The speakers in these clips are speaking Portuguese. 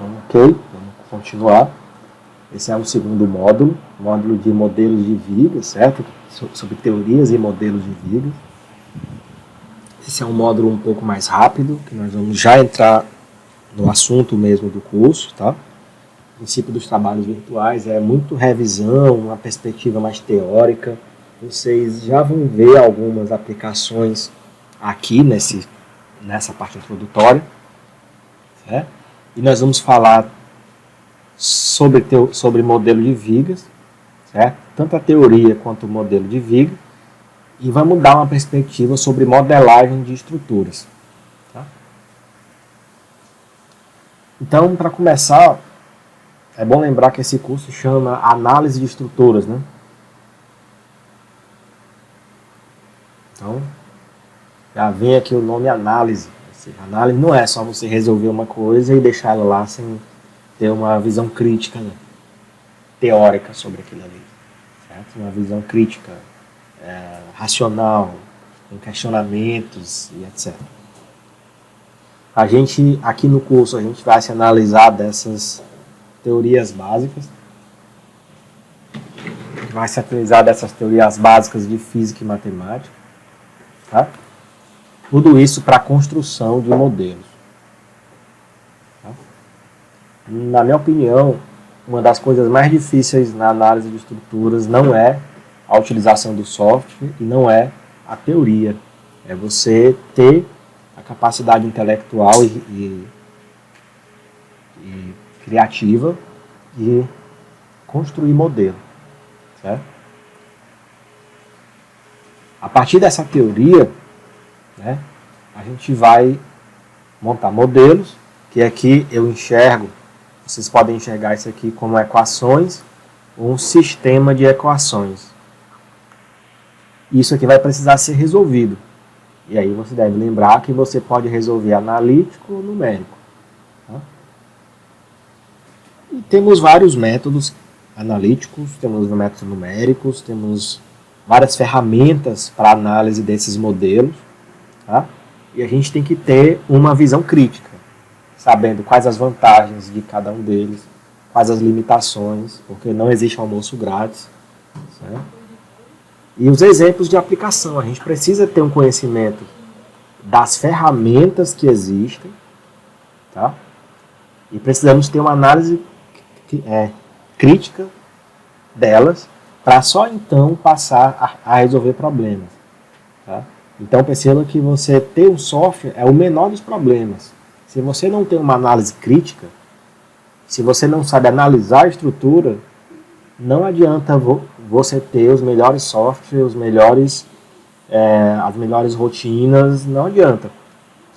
Então, ok, vamos continuar. Esse é o segundo módulo, módulo de modelos de vigas, certo? Sobre teorias e modelos de vigas. Esse é um módulo um pouco mais rápido, que nós vamos já entrar no assunto mesmo do curso, tá? O princípio dos trabalhos virtuais é muito revisão, uma perspectiva mais teórica. Vocês já vão ver algumas aplicações aqui nessa parte introdutória, certo? E nós vamos falar sobre modelo de vigas, certo? Tanto a teoria quanto o modelo de viga, e vamos dar uma perspectiva sobre modelagem de estruturas. Tá? Então, para começar, é bom lembrar que esse curso chama Análise de Estruturas, né? Então, já vem aqui o nome análise. Análise não é só você resolver uma coisa e deixar ela lá sem ter uma visão crítica, né? Teórica sobre aquilo ali. Certo? Uma visão crítica, racional, com questionamentos e etc. A gente, aqui no curso, a gente vai se analisar dessas teorias básicas. Vai se analisar dessas teorias básicas de física e matemática. Tá? Tudo isso para a construção de modelos. Tá? Na minha opinião, uma das coisas mais difíceis na análise de estruturas não é a utilização do software e não é a teoria. É você ter a capacidade intelectual e criativa de construir modelo. Certo? A partir dessa teoria, né, a gente vai montar modelos, que aqui eu enxergo, vocês podem enxergar isso aqui como equações, ou um sistema de equações. Isso aqui vai precisar ser resolvido. E aí você deve lembrar que você pode resolver analítico ou numérico. Tá? E temos vários métodos analíticos, temos métodos numéricos, temos várias ferramentas para análise desses modelos. Tá? E a gente tem que ter uma visão crítica, sabendo quais as vantagens de cada um deles, quais as limitações, porque não existe almoço grátis. Certo? E os exemplos de aplicação. A gente precisa ter um conhecimento das ferramentas que existem, tá? E precisamos ter uma análise crítica delas, para só então passar a resolver problemas. Tá? Então perceba que você ter um software é o menor dos problemas. Se você não tem uma análise crítica, se você não sabe analisar a estrutura, não adianta você ter os melhores softwares, as melhores rotinas, não adianta.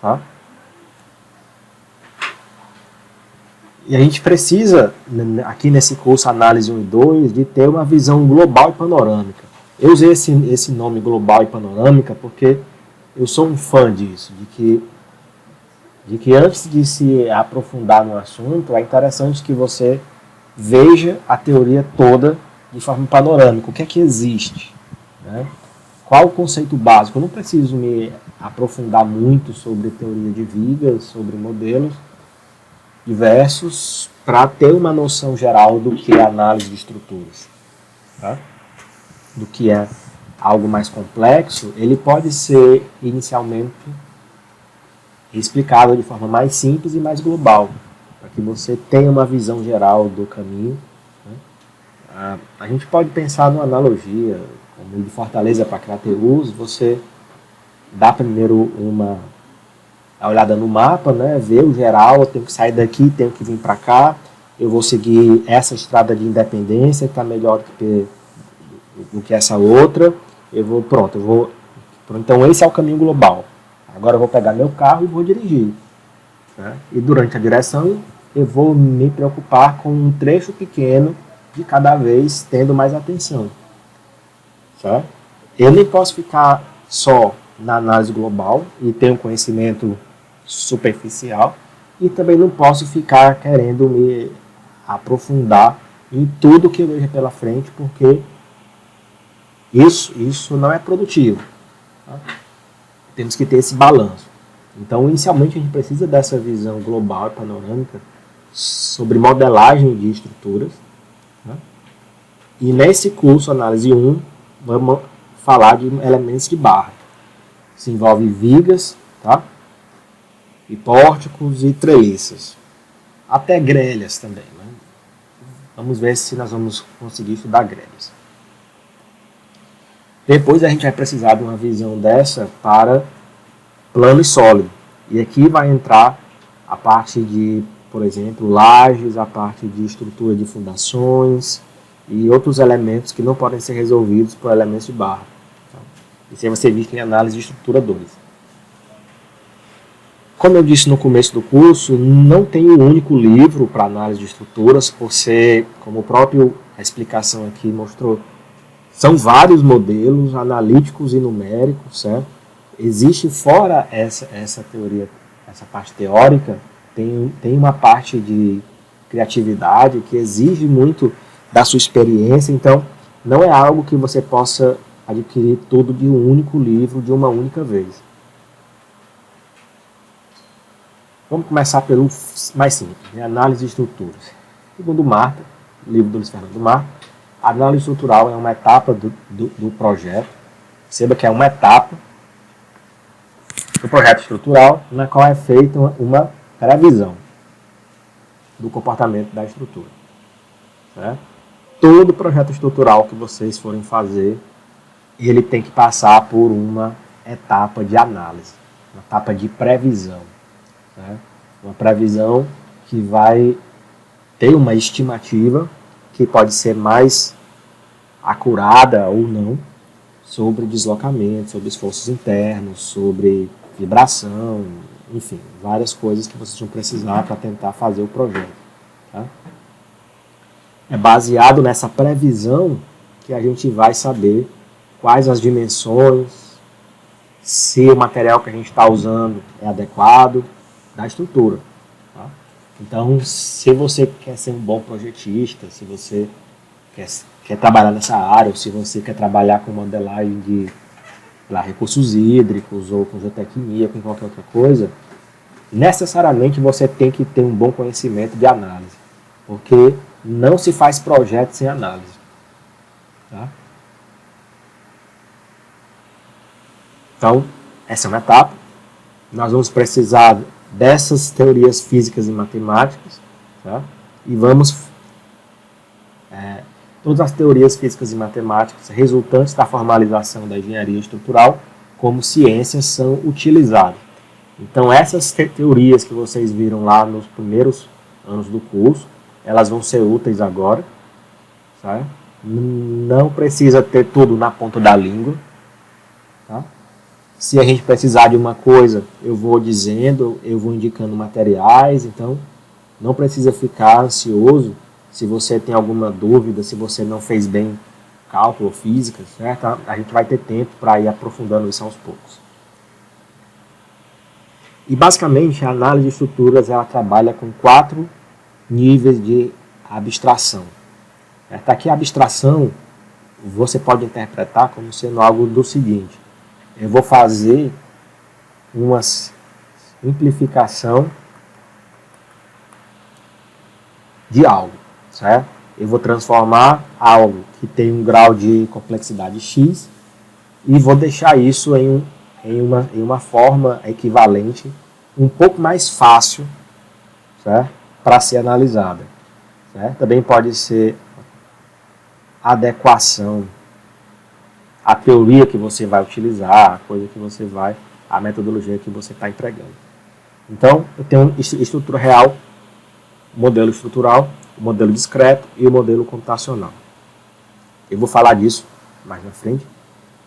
Tá? E a gente precisa, aqui nesse curso Análise 1 e 2, de ter uma visão global e panorâmica. Eu usei esse nome global e panorâmica porque eu sou um fã disso, de que antes de se aprofundar no assunto, é interessante que você veja a teoria toda de forma panorâmica. O que é que existe? Né? Qual o conceito básico? Eu não preciso me aprofundar muito sobre teoria de vigas, sobre modelos diversos, para ter uma noção geral do que é análise de estruturas. Tá? Do que é algo mais complexo, ele pode ser inicialmente explicado de forma mais simples e mais global, para que você tenha uma visão geral do caminho. Né? A gente pode pensar numa analogia, como de Fortaleza para Crateús, você dá primeiro uma olhada no mapa, né, ver o geral, eu tenho que sair daqui, tenho que vir para cá, eu vou seguir essa estrada de Independência, que está melhor do que essa outra, então esse é o caminho global. Agora eu vou pegar meu carro e vou dirigir. Né? E durante a direção eu vou me preocupar com um trecho pequeno de cada vez, tendo mais atenção. Certo? Eu nem posso ficar só na análise global e ter um conhecimento superficial, e também não posso ficar querendo me aprofundar em tudo que eu vejo pela frente, porque isso não é produtivo. Tá? Temos que ter esse balanço. Então, inicialmente, a gente precisa dessa visão global e panorâmica sobre modelagem de estruturas, né? E nesse curso, análise 1, vamos falar de elementos de barra. Se envolve vigas, tá? E pórticos e treliças. Até grelhas também, né? Vamos ver se nós vamos conseguir estudar grelhas. Depois a gente vai precisar de uma visão dessa para plano e sólido. E aqui vai entrar a parte de, por exemplo, lajes, a parte de estrutura de fundações e outros elementos que não podem ser resolvidos por elementos de barra. Isso aí vai ser visto em análise de estrutura 2. Como eu disse no começo do curso, não tem um único livro para análise de estruturas, por ser, como a explicação aqui mostrou, são vários modelos analíticos e numéricos, certo? Existe fora essa teoria, essa parte teórica, tem uma parte de criatividade que exige muito da sua experiência, então não é algo que você possa adquirir tudo de um único livro, de uma única vez. Vamos começar pelo mais simples, né? Análise de estruturas. Segundo Marta, livro do Luiz Fernando Marta, a análise estrutural é uma etapa do projeto. Perceba que é uma etapa do projeto estrutural, na qual é feita uma previsão do comportamento da estrutura. Certo? Todo projeto estrutural que vocês forem fazer, ele tem que passar por uma etapa de análise, uma etapa de previsão. Certo? Uma previsão que vai ter uma estimativa que pode ser mais acurada ou não sobre deslocamento, sobre esforços internos, sobre vibração, enfim, várias coisas que vocês vão precisar para tentar fazer o projeto. Tá? É baseado nessa previsão que a gente vai saber quais as dimensões, se o material que a gente está usando é adequado da estrutura. Tá? Então, se você quer ser um bom projetista, se você quer trabalhar nessa área, ou se você quer trabalhar com modelagem de recursos hídricos, ou com geotecnia, com qualquer outra coisa, necessariamente você tem que ter um bom conhecimento de análise, porque não se faz projeto sem análise. Tá? Então, essa é uma etapa. Nós vamos precisar dessas teorias físicas e matemáticas, tá? E vamos... todas as teorias físicas e matemáticas resultantes da formalização da engenharia estrutural como ciências são utilizadas. Então, essas teorias que vocês viram lá nos primeiros anos do curso, elas vão ser úteis agora. Certo? Não precisa ter tudo na ponta da língua. Tá? Se a gente precisar de uma coisa, eu vou dizendo, eu vou indicando materiais, então não precisa ficar ansioso se você tem alguma dúvida, se você não fez bem cálculo ou física, certo? A gente vai ter tempo para ir aprofundando isso aos poucos. E basicamente a análise de estruturas ela trabalha com 4 níveis de abstração. Aqui a abstração você pode interpretar como sendo algo do seguinte: eu vou fazer uma simplificação de algo, certo? Eu vou transformar algo que tem um grau de complexidade X e vou deixar isso em uma forma equivalente, um pouco mais fácil, certo? Para ser analisada. Certo? Também pode ser adequação à teoria que você vai utilizar, a coisa que você vai, a metodologia que você está empregando. Então, eu tenho estrutura real, modelo estrutural, o modelo discreto e o modelo computacional. Eu vou falar disso mais na frente.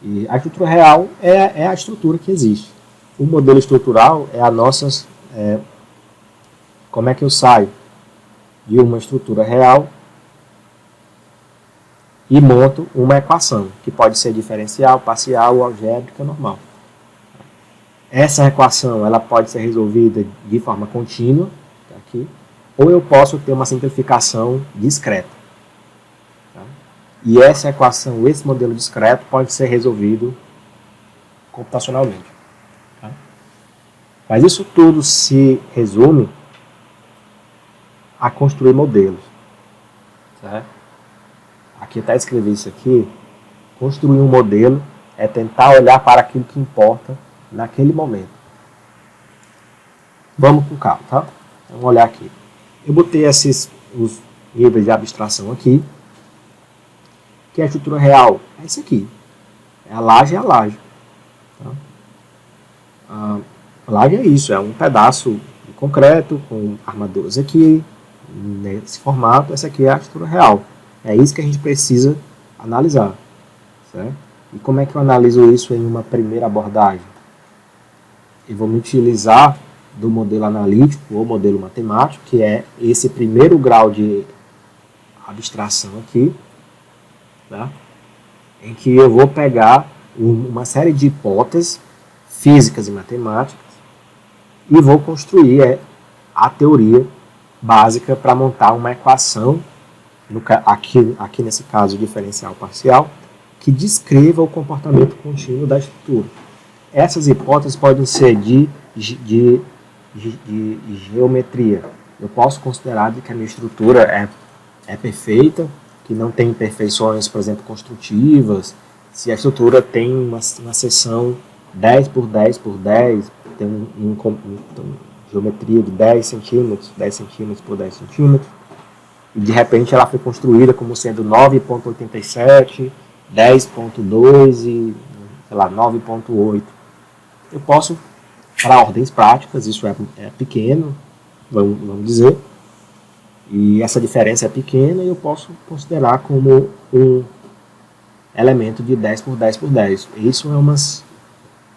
E a estrutura real é a estrutura que existe. O modelo estrutural é a nossa... como é que eu saio de uma estrutura real e monto uma equação, que pode ser diferencial, parcial ou algébrica normal. Essa equação ela pode ser resolvida de forma contínua, aqui, ou eu posso ter uma simplificação discreta. Tá? E essa equação, esse modelo discreto, pode ser resolvido computacionalmente. Tá? Mas isso tudo se resume a construir modelos. Certo? Aqui até escrevi isso aqui. Construir um modelo é tentar olhar para aquilo que importa naquele momento. Vamos com calma, tá? Vamos olhar aqui. Eu botei os níveis de abstração aqui. Que é a estrutura real? É isso aqui. É a laje, é a laje. Tá? A laje é isso, é um pedaço de concreto com armaduras aqui, nesse formato. Essa aqui é a estrutura real. É isso que a gente precisa analisar. Certo? E como é que eu analiso isso em uma primeira abordagem? Eu vou me utilizar do modelo analítico ou modelo matemático, que é esse primeiro grau de abstração aqui, tá? Em que eu vou pegar uma série de hipóteses físicas e matemáticas e vou construir a teoria básica para montar uma equação, aqui nesse caso diferencial parcial, que descreva o comportamento contínuo da estrutura. Essas hipóteses podem ser de geometria. Eu posso considerar que a minha estrutura é perfeita, que não tem imperfeições, por exemplo, construtivas. Se a estrutura tem uma seção 10 por 10 por 10, tem uma geometria de 10 centímetros por 10 centímetros, e de repente ela foi construída como sendo 9,87, 10,2 e, sei lá, 9,8. Eu posso, para ordens práticas, isso é pequeno, vamos dizer, e essa diferença é pequena, e eu posso considerar como um elemento de 10 por 10 por 10. Isso é uma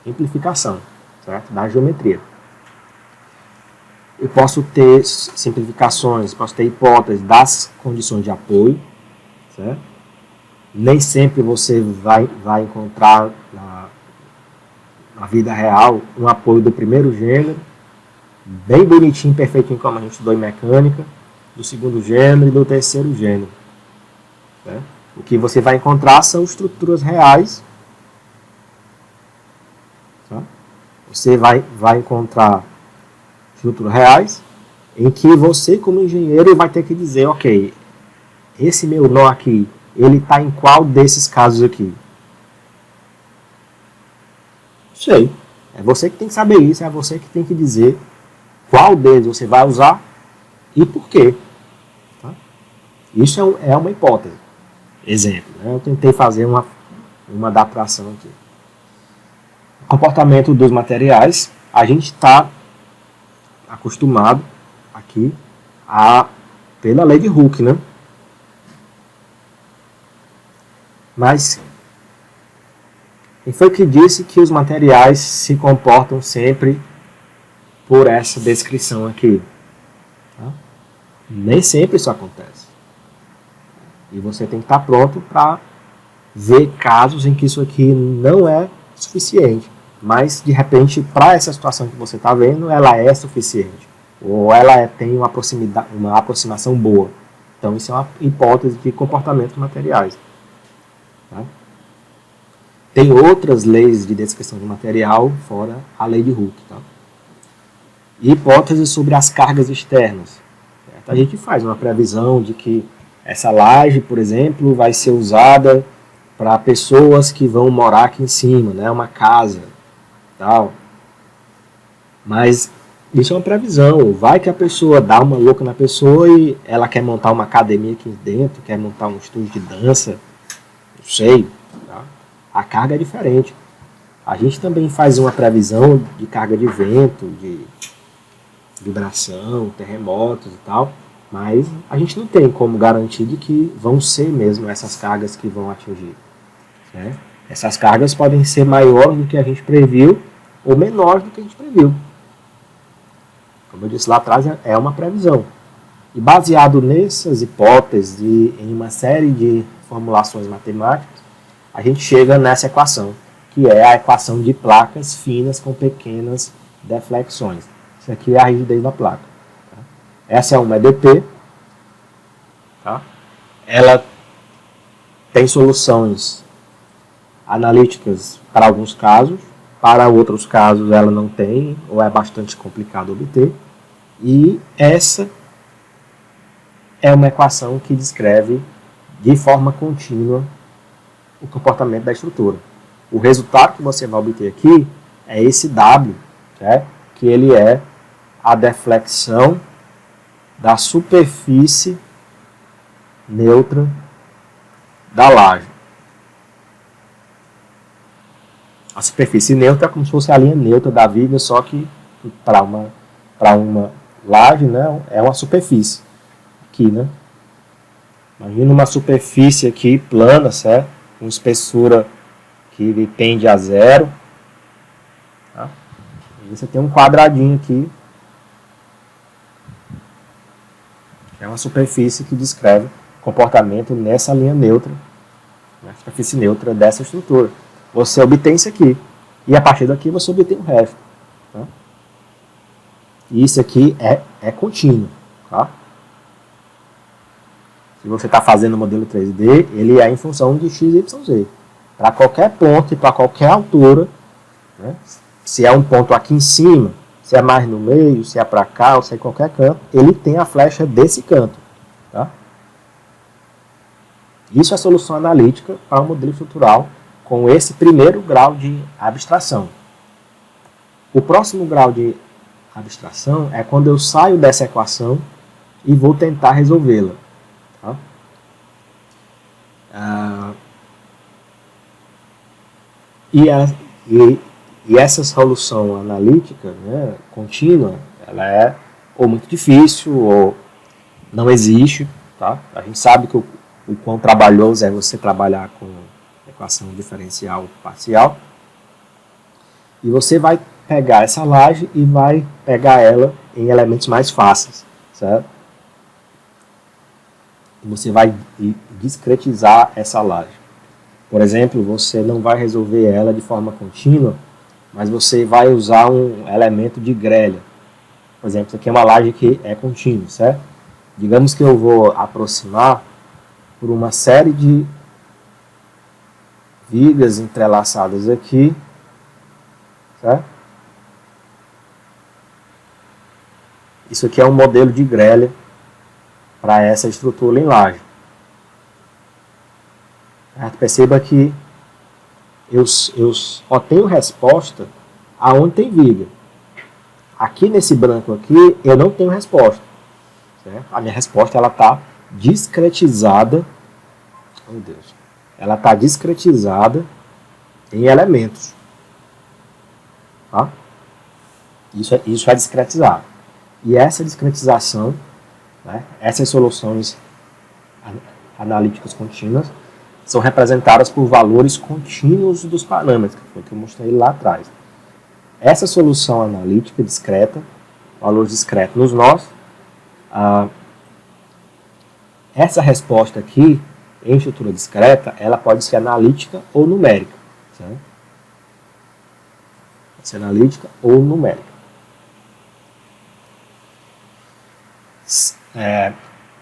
simplificação, certo? Da geometria. Eu posso ter simplificações, posso ter hipóteses das condições de apoio, certo? Nem sempre você vai encontrar na vida real um apoio do primeiro gênero, bem bonitinho, perfeitinho, como a gente estudou em mecânica, do segundo gênero e do terceiro gênero. Certo? O que você vai encontrar são estruturas reais. Tá? Você vai encontrar estruturas reais em que você, como engenheiro, vai ter que dizer, ok, esse meu nó aqui, ele está em qual desses casos aqui? Sei. É você que tem que saber isso, é você que tem que dizer qual deles você vai usar e por quê. Tá? Isso é uma hipótese. Exemplo, né? Eu tentei fazer uma adaptação aqui. Comportamento dos materiais, a gente está acostumado aqui pela lei de Hooke, né? Mas quem foi que disse que os materiais se comportam sempre por essa descrição aqui? Tá? Nem sempre isso acontece. E você tem que estar pronto para ver casos em que isso aqui não é suficiente. Mas, de repente, para essa situação que você está vendo, ela é suficiente. Ou ela tem uma aproximação boa. Então, isso é uma hipótese de comportamento de materiais. Tá? Tem outras leis de descrição de material, fora a lei de Hooke. Tá? E hipóteses sobre as cargas externas. Certo? A gente faz uma previsão de que essa laje, por exemplo, vai ser usada para pessoas que vão morar aqui em cima, né? Uma casa, tal. Mas isso é uma previsão. Vai que a pessoa dá uma louca na pessoa e ela quer montar uma academia aqui dentro, quer montar um estúdio de dança, não sei. Tá? A carga é diferente. A gente também faz uma previsão de carga de vento, de vibração, terremotos e tal. Mas a gente não tem como garantir de que vão ser mesmo essas cargas que vão atingir. Né? Essas cargas podem ser maiores do que a gente previu ou menores do que a gente previu. Como eu disse lá atrás, é uma previsão. E baseado nessas hipóteses e em uma série de formulações matemáticas, a gente chega nessa equação, que é a equação de placas finas com pequenas deflexões. Isso aqui é a rigidez da placa. Essa é uma EDP, tá? Ela tem soluções analíticas para alguns casos, para outros casos ela não tem, ou é bastante complicado obter. E essa é uma equação que descreve de forma contínua o comportamento da estrutura. O resultado que você vai obter aqui é esse W, certo? Que ele é a deflexão da superfície neutra da laje. A superfície neutra é como se fosse a linha neutra da viga, só que para uma laje, né, é uma superfície aqui, né? Imagina uma superfície aqui plana, certo? Com espessura que tende a zero. Tá? E você tem um quadradinho aqui. É uma superfície que descreve comportamento nessa linha neutra, na superfície neutra dessa estrutura. Você obtém isso aqui. E a partir daqui você obtém o resto. Tá? E isso aqui é contínuo. Tá? Se você está fazendo o modelo 3D, ele é em função de x, y, z. Para qualquer ponto e para qualquer altura, né? Se é um ponto aqui em cima, se é mais no meio, se é para cá, ou se é em qualquer canto, ele tem a flecha desse canto. Tá? Isso é a solução analítica para o modelo estrutural com esse primeiro grau de abstração. O próximo grau de abstração é quando eu saio dessa equação e vou tentar resolvê-la. Tá? E essa solução analítica, né, contínua, ela é ou muito difícil ou não existe. Tá? A gente sabe que o quão trabalhoso é você trabalhar com equação diferencial parcial. E você vai pegar essa laje e vai pegar ela em elementos mais fáceis, certo? E você vai discretizar essa laje. Por exemplo, você não vai resolver ela de forma contínua, mas você vai usar um elemento de grelha. Por exemplo, isso aqui é uma laje que é contínua, certo? Digamos que eu vou aproximar por uma série de vigas entrelaçadas aqui, certo? Isso aqui é um modelo de grelha para essa estrutura em laje. Perceba que eu só tenho resposta aonde tem viga. Aqui nesse branco aqui, eu não tenho resposta. Certo? A minha resposta está discretizada. Oh, Deus. Ela está discretizada em elementos. Tá? Isso é discretizado. E essa discretização, né, essas soluções analíticas contínuas, são representadas por valores contínuos dos parâmetros, que foi o que eu mostrei lá atrás. Essa solução analítica discreta, valores discretos nos nós, essa resposta aqui, em estrutura discreta, ela pode ser analítica ou numérica. Certo? Pode ser analítica ou numérica.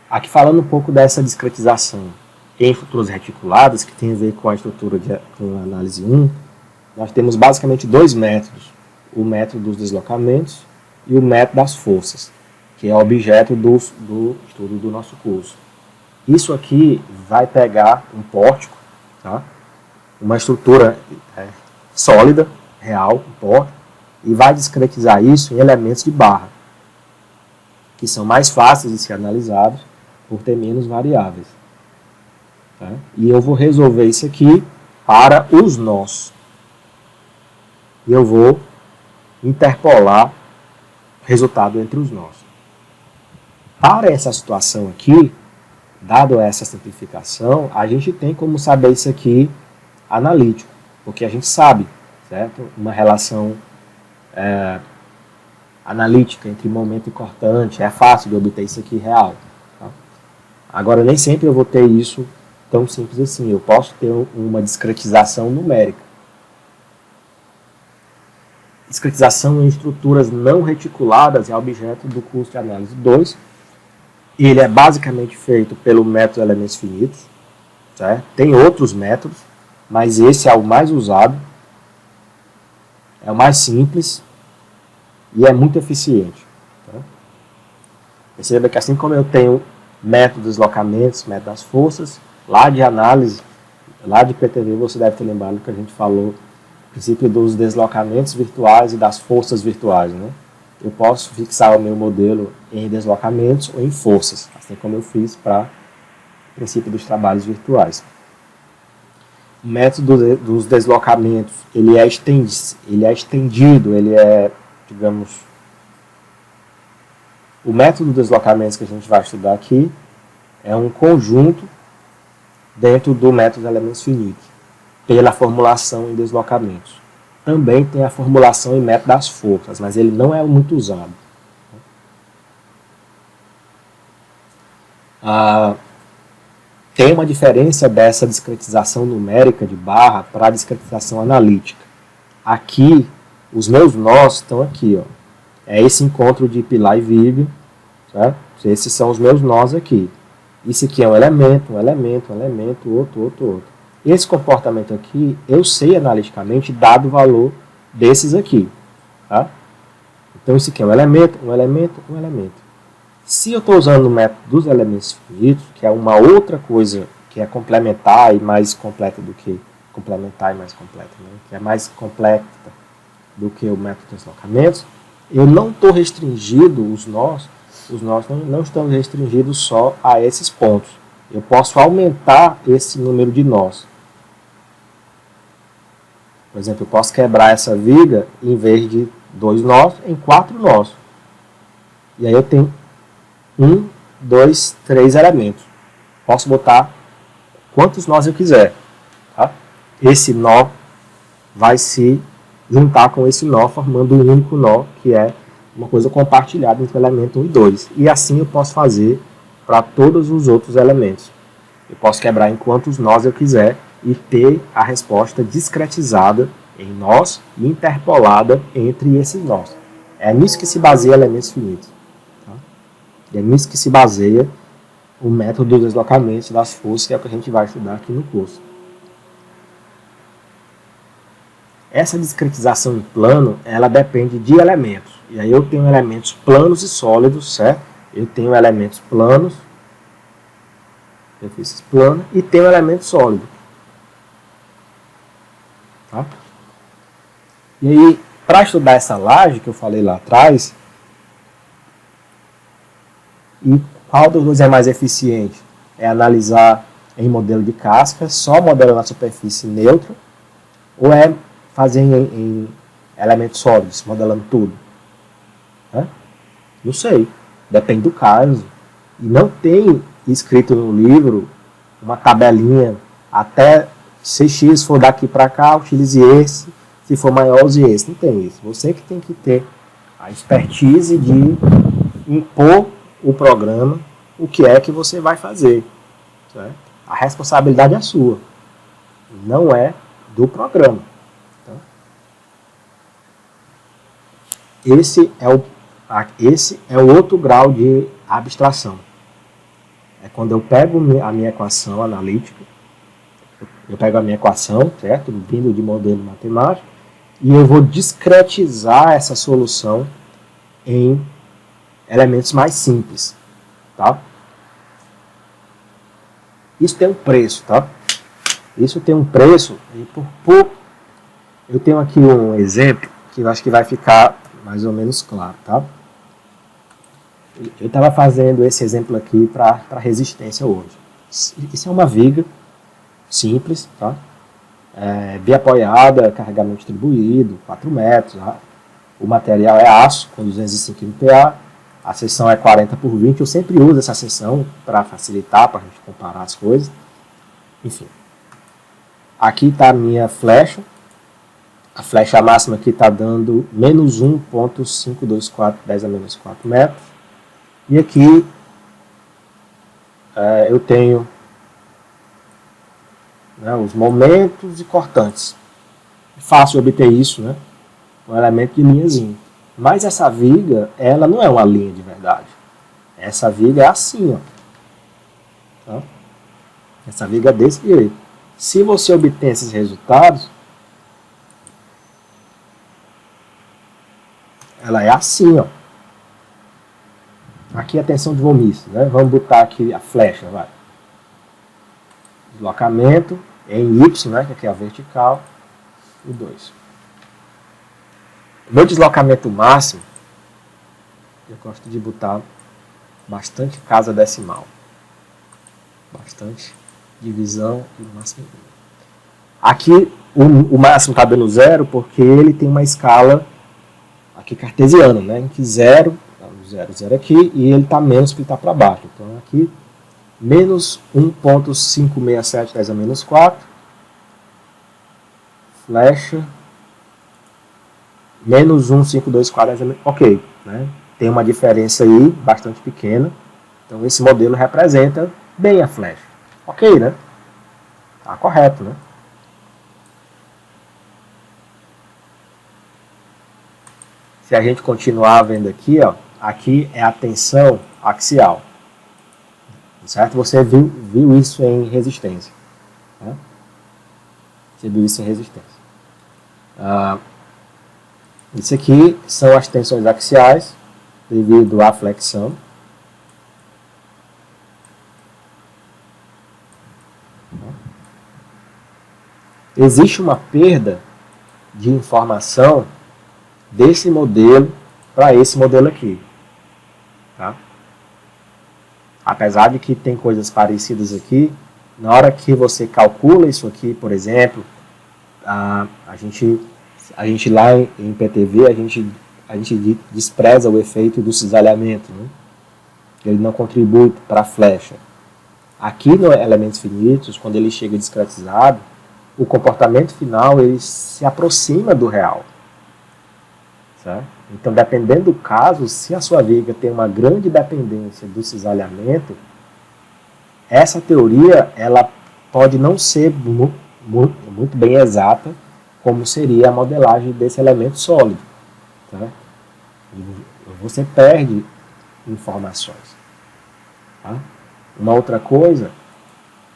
Aqui falando um pouco dessa discretização em estruturas reticuladas, que tem a ver com a estrutura com a análise 1, nós temos basicamente dois métodos. O método dos deslocamentos e o método das forças, que é o objeto do estudo do nosso curso. Isso aqui vai pegar um pórtico, tá? Uma estrutura sólida, real, um pórtico, e vai discretizar isso em elementos de barra, que são mais fáceis de ser analisados por ter menos variáveis. Tá? E eu vou resolver isso aqui para os nós. E eu vou interpolar o resultado entre os nós. Para essa situação aqui, dado essa simplificação, a gente tem como saber isso aqui analítico, porque a gente sabe, certo? Uma relação analítica entre momento e cortante, é fácil de obter isso aqui real. Tá? Agora, nem sempre eu vou ter isso tão simples assim, eu posso ter uma discretização numérica. Discretização em estruturas não reticuladas é objeto do curso de análise 2. Ele é basicamente feito pelo método elementos finitos. Certo? Tem outros métodos, mas esse é o mais usado, é o mais simples e é muito eficiente. Tá? Perceba que assim como eu tenho método dos deslocamentos, método das forças. Lá de análise, lá de PTV, você deve ter lembrado que a gente falou o princípio dos deslocamentos virtuais e das forças virtuais, né? Eu posso fixar o meu modelo em deslocamentos ou em forças, assim como eu fiz para o princípio dos trabalhos virtuais. O método dos deslocamentos, ele é estendido, digamos, o método dos deslocamentos que a gente vai estudar aqui é um conjunto dentro do método de elementos finitos, pela formulação em deslocamentos. Também tem a formulação em método das forças, mas ele não é muito usado. Tem uma diferença dessa discretização numérica de barra para a discretização analítica. Aqui, os meus nós estão aqui, ó. É esse encontro de pilar e viga, certo? Esses são os meus nós aqui. Isso aqui é um elemento, outro. Esse comportamento aqui, eu sei analiticamente, dado o valor desses aqui. Tá? Então, isso aqui é um elemento. Se eu estou usando o método dos elementos finitos, que é uma outra coisa que é complementar e mais completa do que complementar e mais completa, né? Que é mais completa do que o método de deslocamentos, eu não estou restringido, os nós não estão restringidos só a esses pontos. Eu posso aumentar esse número de nós. Por exemplo, eu posso quebrar essa viga, em vez de 2 nós, em 4 nós. E aí eu tenho 1, 2, 3 elementos. Posso botar quantos nós eu quiser. Tá? Esse nó vai se juntar com esse nó, formando um único nó, que é uma coisa compartilhada entre o elemento 1 e 2. E assim eu posso fazer para todos os outros elementos. Eu posso quebrar em quantos nós eu quiser e ter a resposta discretizada em nós e interpolada entre esses nós. É nisso que se baseia elementos finitos. Tá? E é nisso que se baseia o método dos deslocamentos das forças, que é o que a gente vai estudar aqui no curso. Essa discretização em plano, ela depende de elementos. E aí eu tenho elementos planos e sólidos, certo? Eu tenho elementos planos, superfícies planas, e tenho elemento sólido. Tá? E aí, para estudar essa laje que eu falei lá atrás, e qual dos dois é mais eficiente? É analisar em modelo de casca, só modelando a superfície neutra, ou é fazer em elementos sólidos, modelando tudo? Não sei, depende do caso. E não tem escrito no livro uma tabelinha, até se x for daqui para cá, utilize esse, se for maior, use esse. Não tem isso. Você que tem que ter a expertise de impor o programa, o que é que você vai fazer. Certo? A responsabilidade é sua, não é do programa. Tá? Esse é o outro grau de abstração. É quando eu pego a minha equação analítica, eu pego a minha equação, certo? Vindo de modelo matemático, e eu vou discretizar essa solução em elementos mais simples, tá? Isso tem um preço, tá? Isso tem um preço, e eu tenho aqui um exemplo que eu acho que vai ficar mais ou menos claro, tá? Eu estava fazendo esse exemplo aqui para resistência hoje. Isso é uma viga simples, tá? Biapoiada, carregamento distribuído, 4 metros. Tá? O material é aço, com 205 MPa. A seção é 40 por 20. Eu sempre uso essa seção para facilitar, para a gente comparar as coisas. Enfim. Aqui está a minha flecha. A flecha máxima aqui está dando menos 1,524, 10 a menos 4 metros. E aqui eu tenho os momentos e cortantes. É fácil obter isso, né? Um elemento de linhazinha. Mas essa viga, ela não é uma linha de verdade. Essa viga é assim, ó. Tá? Essa viga é desse jeito. Se você obter esses resultados, ela é assim, ó. aqui a tensão de vomício, né? Vamos botar aqui a flecha, vai. Deslocamento em Y, né? Que aqui é a vertical, e 2. Meu deslocamento máximo, eu gosto de botar bastante casa decimal. Bastante divisão e máximo. Aqui o máximo está dando 0 porque ele tem uma escala aqui cartesiana, né? Em que 0, 0 aqui, e ele está menos que está para baixo. Então aqui, menos 1.567 10 a menos 4, flecha, menos 1.524 10 a menos... Ok, né? Tem uma diferença aí bastante pequena. Então esse modelo representa bem a flecha. Ok, né? Tá correto, né? Se a gente continuar vendo aqui, ó, aqui é a tensão axial. Certo? Você viu isso em resistência. Né? Você viu isso em resistência. Isso aqui são as tensões axiais devido à flexão. Existe uma perda de informação desse modelo para esse modelo aqui. Tá? Apesar de que tem coisas parecidas aqui, na hora que você calcula isso aqui, por exemplo, a gente lá em PTV, a gente despreza o efeito do cisalhamento. Né? Ele não contribui para a flecha. Aqui no elementos finitos, quando ele chega discretizado, o comportamento final ele se aproxima do real. Certo? Então, dependendo do caso, se a sua viga tem uma grande dependência do cisalhamento, essa teoria ela pode não ser muito bem exata, como seria a modelagem desse elemento sólido. Tá? Você perde informações. Tá? Uma outra coisa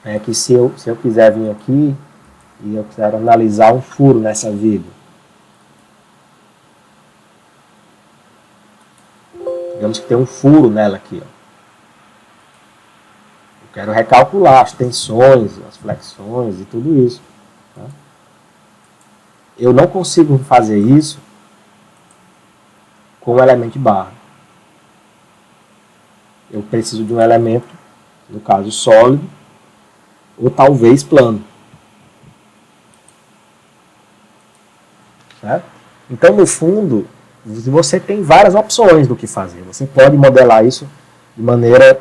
é que se eu quiser vir aqui e eu quiser analisar um furo nessa viga, digamos que tem um furo nela aqui. Ó. Eu quero recalcular as tensões, as flexões e tudo isso. Tá? Eu não consigo fazer isso com o elemento de barra. Eu preciso de um elemento, no caso sólido, ou talvez plano. Certo? Então, no fundo, você tem várias opções do que fazer. Você pode modelar isso de maneira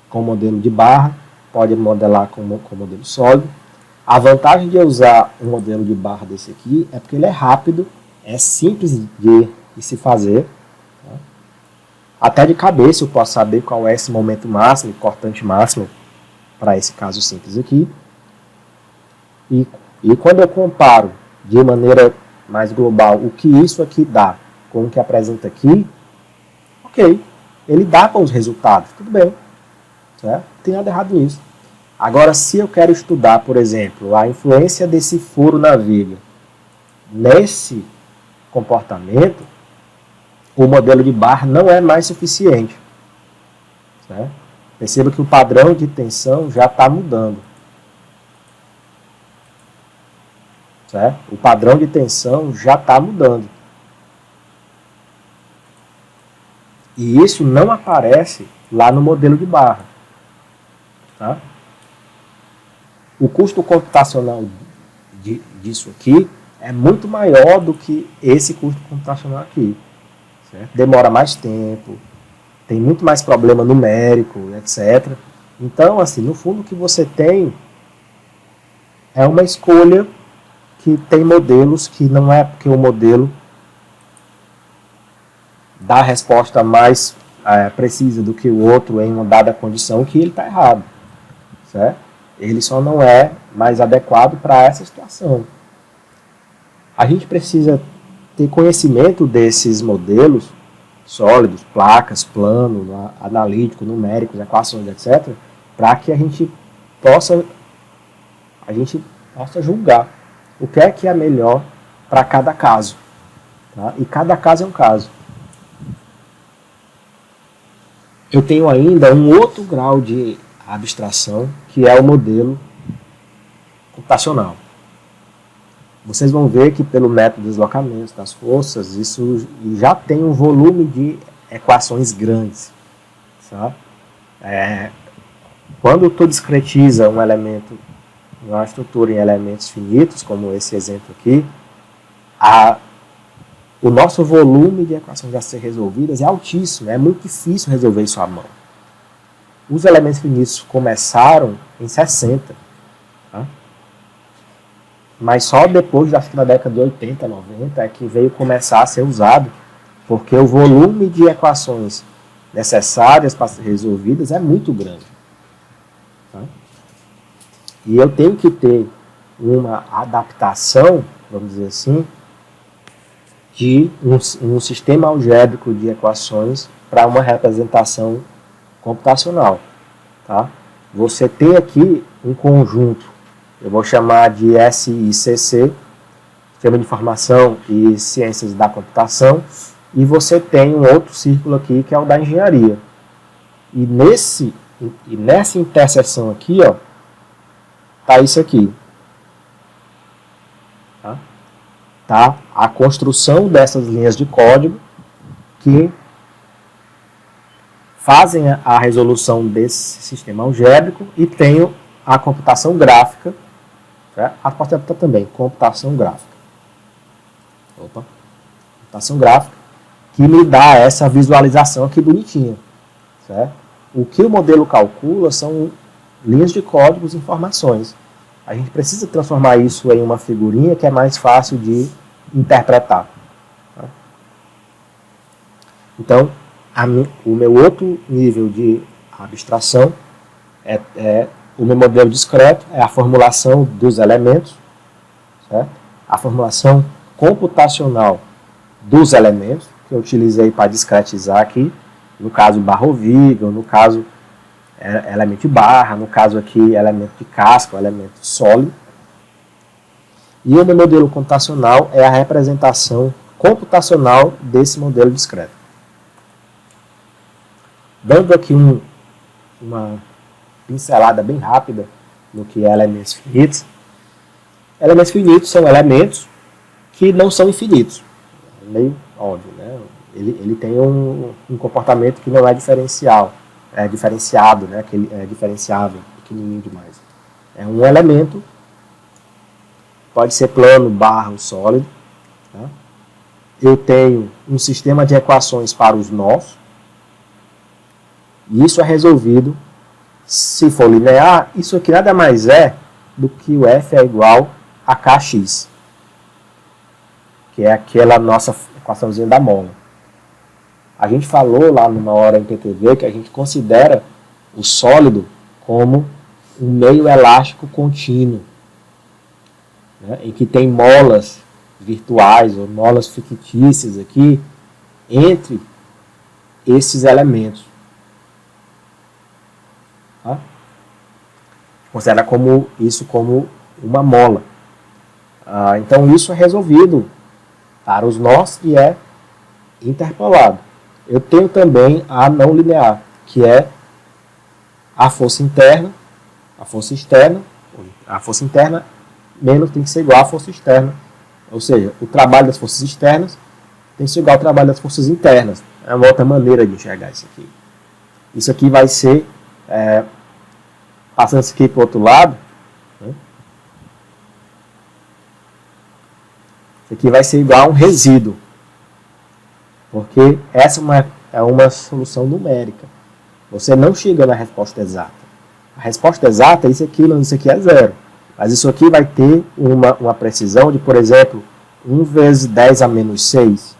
com modelo de barra, pode modelar com modelo sólido. A vantagem de usar um modelo de barra desse aqui é porque ele é rápido, é simples de se fazer. Tá? Até de cabeça eu posso saber qual é esse momento máximo e cortante máximo para esse caso simples aqui. E quando eu comparo de maneira mais global o que isso aqui dá com o que apresenta aqui, ok, ele dá com os resultados, tudo bem, certo? Não tem nada errado nisso. Agora, se eu quero estudar, por exemplo, a influência desse furo na viga nesse comportamento, o modelo de barra não é mais suficiente. Certo? Perceba que o padrão de tensão já está mudando. Certo? O padrão de tensão já está mudando. E isso não aparece lá no modelo de barra. Tá? O custo computacional disso aqui é muito maior do que esse custo computacional aqui. Certo? Demora mais tempo, tem muito mais problema numérico, etc. Então, assim, no fundo o que você tem é uma escolha que tem modelos que não é porque o modelo dá a resposta mais precisa do que o outro em uma dada condição que ele está errado. Certo? Ele só não é mais adequado para essa situação. A gente precisa ter conhecimento desses modelos sólidos, placas, plano, analítico, numéricos, equações, etc., para que a gente possa julgar o que é melhor para cada caso. Tá? E cada caso é um caso. eu tenho ainda um outro grau de abstração, que é o modelo computacional. Vocês vão ver que pelo método de deslocamento das forças, isso já tem um volume de equações grandes. Sabe? Quando tu discretiza um elemento, uma estrutura em elementos finitos, como esse exemplo aqui, o nosso volume de equações a ser resolvidas é altíssimo, é muito difícil resolver isso à mão. Os elementos finitos começaram em 60, tá? Mas só depois, acho que na década de 80, 90, é que veio começar a ser usado, porque o volume de equações necessárias para ser resolvidas é muito grande. Tá? E eu tenho que ter uma adaptação, vamos dizer assim, de um sistema algébrico de equações para uma representação computacional. Tá? Você tem aqui um conjunto, eu vou chamar de SICC, Sistema de Informação e Ciências da Computação, e você tem um outro círculo aqui que é o da engenharia. E nessa interseção aqui, ó, tá isso aqui. Tá? A construção dessas linhas de código que fazem a resolução desse sistema algébrico e tem a computação gráfica, certo? A parte também, computação gráfica. Computação gráfica, que me dá essa visualização aqui bonitinha, certo? O que o modelo calcula são linhas de códigos e informações. A gente precisa transformar isso em uma figurinha que é mais fácil de interpretar. Tá? Então, o meu outro nível de abstração o meu modelo discreto, é a formulação dos elementos, certo? A formulação computacional dos elementos, que eu utilizei para discretizar aqui, no caso barra-viga, no caso elemento de barra, no caso aqui elemento de casca, elemento sólido. E o meu modelo computacional é a representação computacional desse modelo discreto. Dando aqui uma pincelada bem rápida no que é elementos finitos. Elementos finitos são elementos que não são infinitos. É meio óbvio, né? Ele tem um comportamento que não é diferenciado, né? Que ele é diferenciável, pequenininho demais. É um elemento, pode ser plano, barra ou sólido. Tá? Eu tenho um sistema de equações para os nós, e isso é resolvido, se for linear, isso aqui nada mais é do que o f é igual a kx, que é aquela nossa equaçãozinha da mola. A gente falou lá numa hora em PTV que a gente considera o sólido como um meio elástico contínuo, né, em que tem molas virtuais ou molas fictícias aqui entre esses elementos. Tá? Considera isso como uma mola. Então isso é resolvido para os nós e é interpolado. Eu tenho também a não linear, que é a força interna, a força externa, a força interna menos tem que ser igual à força externa. Ou seja, o trabalho das forças externas tem que ser igual ao trabalho das forças internas. É uma outra maneira de enxergar isso aqui. Isso aqui vai ser, passando isso aqui para o outro lado, né? Isso aqui vai ser igual a um resíduo. Porque essa é uma solução numérica. Você não chega na resposta exata. A resposta exata é isso aqui, não, isso aqui é zero. Mas isso aqui vai ter uma precisão de, por exemplo, 1 vezes 10 a menos 6.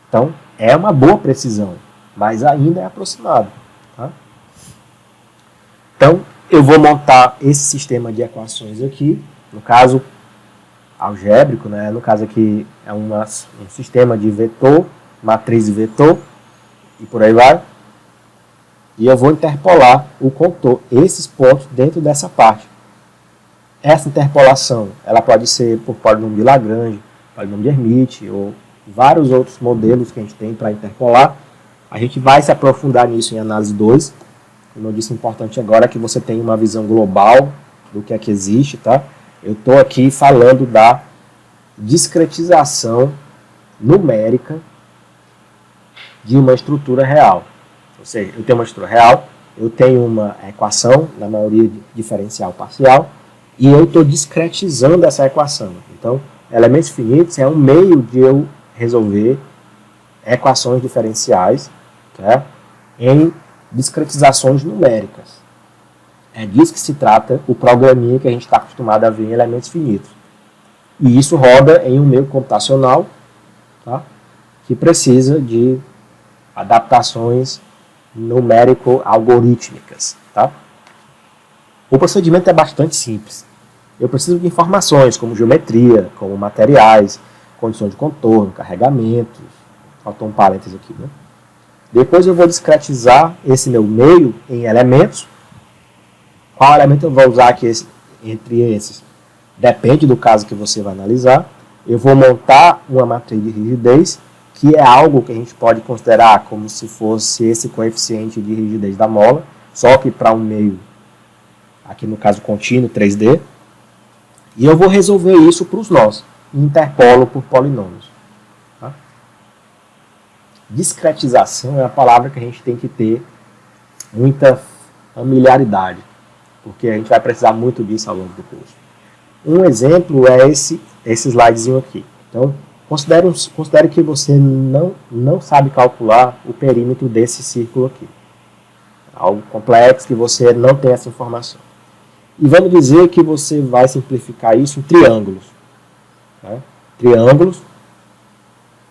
Então, é uma boa precisão, mas ainda é aproximado. Tá? Então, eu vou montar esse sistema de equações aqui, no caso algébrico, né? No caso aqui é um sistema de vetor, matriz de vetor, e por aí vai. E eu vou interpolar o contorno, esses pontos dentro dessa parte. Essa interpolação, ela pode ser por polinômio de Lagrange, polinômio de Hermite, ou vários outros modelos que a gente tem para interpolar. A gente vai se aprofundar nisso em análise 2. Como eu disse, o importante agora é que você tenha uma visão global do que é que existe, tá? Eu estou aqui falando da discretização numérica de uma estrutura real. Ou seja, eu tenho uma estrutura real, eu tenho uma equação, na maioria diferencial parcial, e eu estou discretizando essa equação. Então, elementos finitos é um meio de eu resolver equações diferenciais, tá? Em discretizações numéricas. É disso que se trata o programinha que a gente está acostumado a ver em elementos finitos. E isso roda em um meio computacional, tá? Que precisa de adaptações numérico-algorítmicas. Tá? O procedimento é bastante simples. Eu preciso de informações como geometria, como materiais, condições de contorno, carregamento. Faltou um parênteses aqui, né? Depois eu vou discretizar esse meu meio em elementos. Qual elemento eu vou usar aqui entre esses? Depende do caso que você vai analisar. Eu vou montar uma matriz de rigidez, que é algo que a gente pode considerar como se fosse esse coeficiente de rigidez da mola, só que para um meio, aqui no caso contínuo, 3D. E eu vou resolver isso para os nós, interpolo por polinômios. Tá? Discretização é a palavra que a gente tem que ter muita familiaridade, porque a gente vai precisar muito disso ao longo do curso. Um exemplo é esse slidezinho aqui. Então, considere que você não sabe calcular o perímetro desse círculo aqui. Algo complexo que você não tem essa informação. E vamos dizer que você vai simplificar isso em triângulos. Né? Triângulos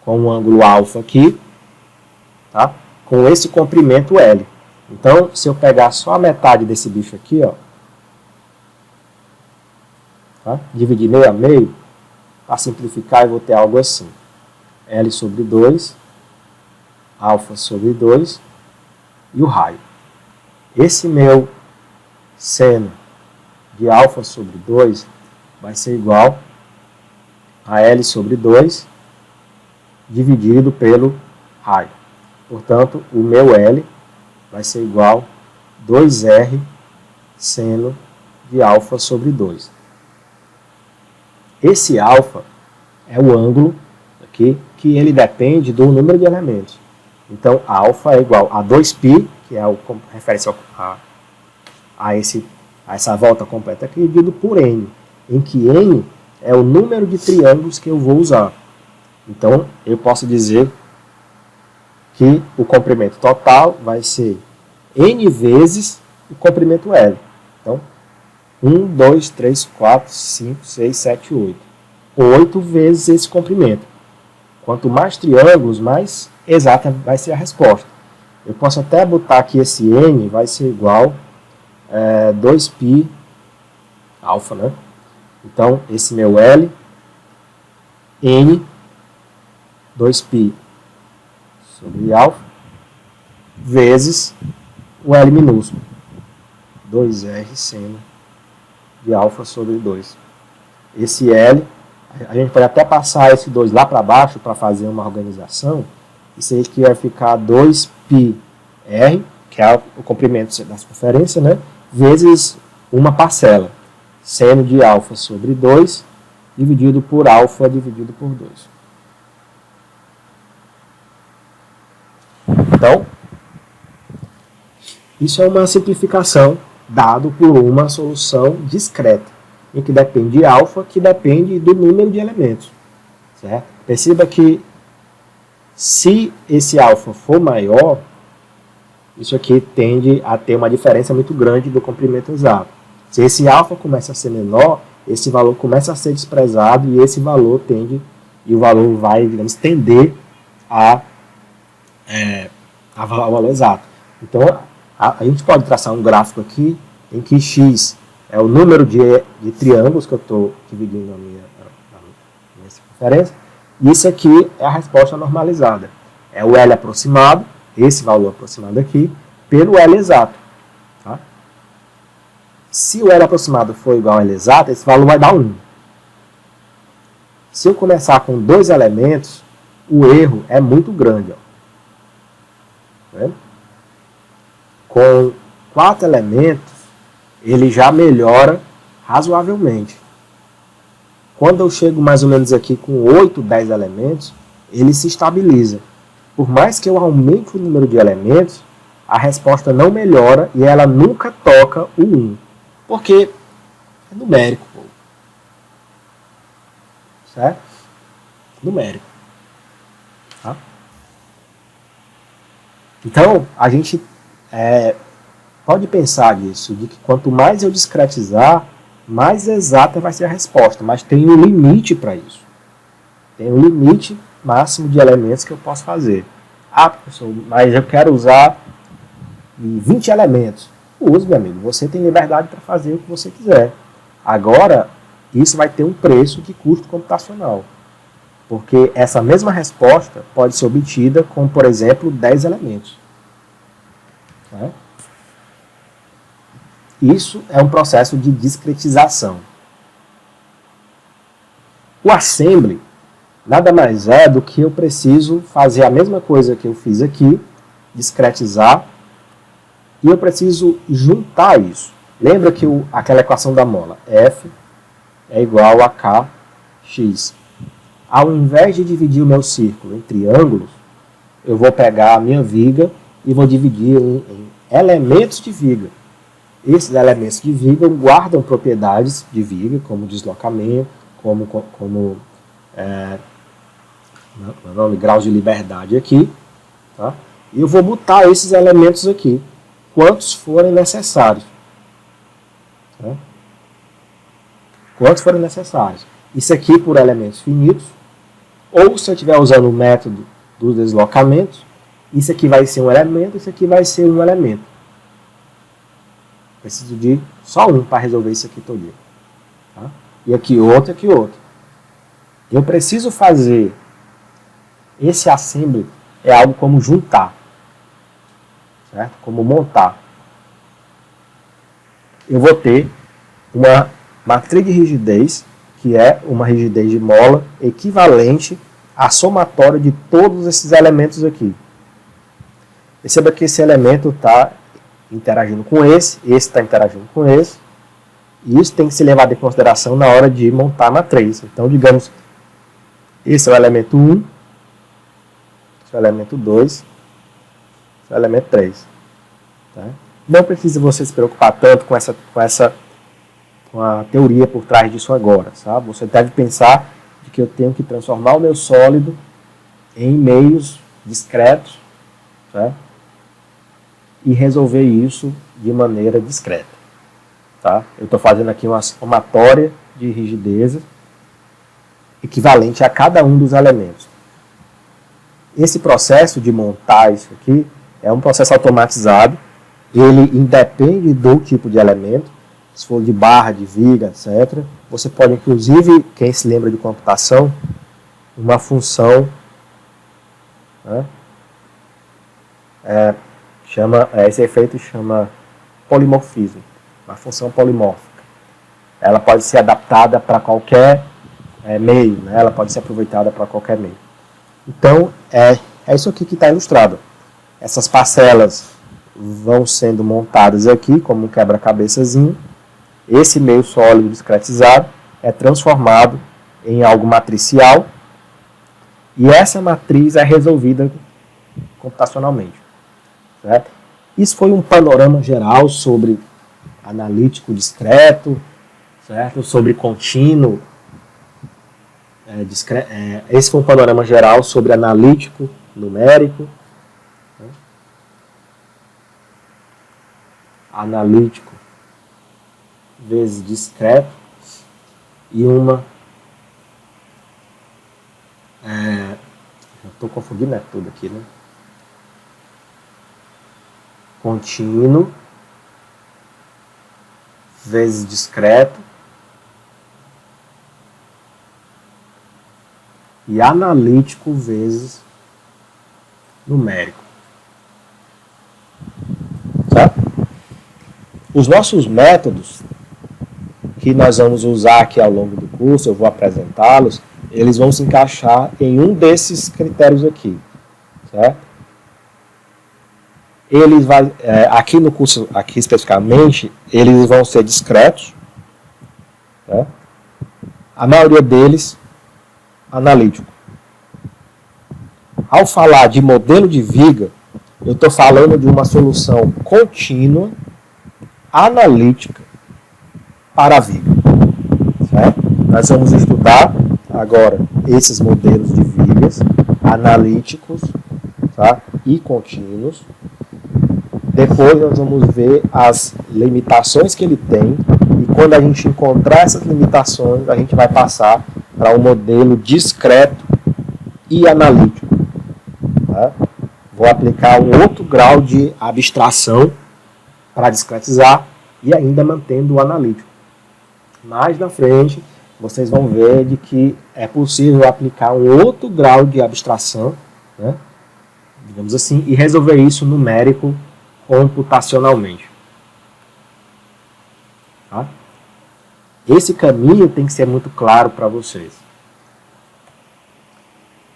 com um ângulo alfa aqui, tá? Com esse comprimento L. Então, se eu pegar só a metade desse bicho aqui, ó, tá? Dividir meio a meio, para simplificar eu vou ter algo assim. L sobre 2, alfa sobre 2 e o raio. Esse meu seno de alfa sobre 2 vai ser igual a L sobre 2 dividido pelo raio. Portanto, o meu L vai ser igual a 2R seno de alfa sobre 2. Esse alfa é o ângulo aqui, que ele depende do número de elementos. Então, alfa é igual a 2π, que é o referência a essa volta completa aqui, dividido por n, em que n é o número de triângulos que eu vou usar. Então, eu posso dizer que o comprimento total vai ser n vezes o comprimento L. Então, 1, 2, 3, 4, 5, 6, 7, 8. 8 vezes esse comprimento. Quanto mais triângulos, mais exata vai ser a resposta. Eu posso até botar aqui esse n vai ser igual a 2π alfa, né? Então, esse meu L, n, 2π sobre alfa, vezes o L minúsculo, 2R seno de alfa sobre 2. Esse L, a gente pode até passar esse 2 lá para baixo para fazer uma organização. Isso aqui vai ficar 2πr, que é o comprimento da circunferência, né? Vezes uma parcela, seno de alfa sobre 2, dividido por alfa dividido por 2. Então, isso é uma simplificação dado por uma solução discreta, em que depende de alfa, que depende do número de elementos. Certo? Perceba que se esse alfa for maior, isso aqui tende a ter uma diferença muito grande do comprimento exato. Se esse alfa começa a ser menor, esse valor começa a ser desprezado e esse valor tende, e o valor vai, digamos, tender ao valor exato. Então, a gente pode traçar um gráfico aqui em que x é o número de triângulos que eu estou dividindo a minha circunferência, e isso aqui é a resposta normalizada. É o L aproximado, esse valor aproximado aqui, pelo L exato. Tá? Se o L aproximado for igual ao L exato, esse valor vai dar 1. Se eu começar com 2 elementos, o erro é muito grande. Ó. né? Com 4 elementos, ele já melhora razoavelmente. Quando eu chego mais ou menos aqui com 8, 10 elementos, ele se estabiliza. Por mais que eu aumente o número de elementos, a resposta não melhora e ela nunca toca o 1. Porque é numérico, pô. Certo? Numérico. Tá? Então, a gente pode pensar nisso, de que quanto mais eu discretizar, mais exata vai ser a resposta. Mas tem um limite para isso. Tem um limite máximo de elementos que eu posso fazer. Ah, professor, mas eu quero usar 20 elementos. Use, meu amigo. Você tem liberdade para fazer o que você quiser. Agora, isso vai ter um preço de custo computacional. Porque essa mesma resposta pode ser obtida com, por exemplo, 10 elementos. Né? Isso é um processo de discretização. O assembly nada mais é do que eu preciso fazer a mesma coisa que eu fiz aqui, discretizar, e eu preciso juntar isso. Lembra que aquela equação da mola, F é igual a Kx. Ao invés de dividir o meu círculo em triângulos, eu vou pegar a minha viga e vou dividir em elementos de viga. Esses elementos de viga guardam propriedades de viga, como deslocamento, como graus de liberdade aqui. Tá? E eu vou botar esses elementos aqui, quantos forem necessários. Tá? Quantos forem necessários. Isso aqui por elementos finitos. Ou se eu estiver usando o método dos deslocamentos, isso aqui vai ser um elemento, isso aqui vai ser um elemento. Preciso de só um para resolver isso aqui todinho. Tá? E aqui outro, aqui outro. Eu preciso fazer esse assembly, é algo como juntar, certo? Como montar. Eu vou ter uma matriz de rigidez, que é uma rigidez de mola equivalente à somatória de todos esses elementos aqui. Perceba que esse elemento está interagindo com esse está interagindo com esse, e isso tem que ser levado em consideração na hora de montar a matriz. Então, digamos, esse é o elemento 1, esse é o elemento 2, esse é o elemento 3. Tá? Não precisa você se preocupar tanto com a teoria por trás disso agora. Sabe? Você deve pensar de que eu tenho que transformar o meu sólido em meios discretos, tá? E resolver isso de maneira discreta. Tá? Eu estou fazendo aqui uma somatória de rigidez equivalente a cada um dos elementos. Esse processo de montar isso aqui é um processo automatizado. Ele independe do tipo de elemento, se for de barra, de viga, etc. Você pode, inclusive, quem se lembra de computação, uma função, né? Esse efeito chama polimorfismo, uma função polimórfica. Ela pode ser adaptada para qualquer meio, né? Ela pode ser aproveitada para qualquer meio. Então, é isso aqui que está ilustrado. Essas parcelas vão sendo montadas aqui como um quebra-cabeçazinho. Esse meio sólido discretizado é transformado em algo matricial e essa matriz é resolvida computacionalmente. Certo? Isso foi um panorama geral sobre analítico discreto, certo? Sobre contínuo. Esse foi um panorama geral sobre analítico numérico. Analítico vezes discreto e uma estou confundindo tudo aqui, né? Contínuo vezes discreto e analítico vezes numérico. Certo? Os nossos métodos que nós vamos usar aqui ao longo do curso, eu vou apresentá-los, eles vão se encaixar em um desses critérios aqui, certo? aqui no curso, aqui especificamente, eles vão ser discretos, né? A maioria deles analítico. Ao falar de modelo de viga, eu estou falando de uma solução contínua, analítica para a viga. Certo? Nós vamos estudar agora esses modelos de vigas analíticos, tá? E contínuos. Depois nós vamos ver as limitações que ele tem, e quando a gente encontrar essas limitações, a gente vai passar para um modelo discreto e analítico. Tá? Vou aplicar um outro grau de abstração para discretizar e ainda mantendo o analítico. Mais na frente, vocês vão ver de que é possível aplicar um outro grau de abstração, né? Digamos assim, e resolver isso numérico computacionalmente. Tá? Esse caminho tem que ser muito claro para vocês.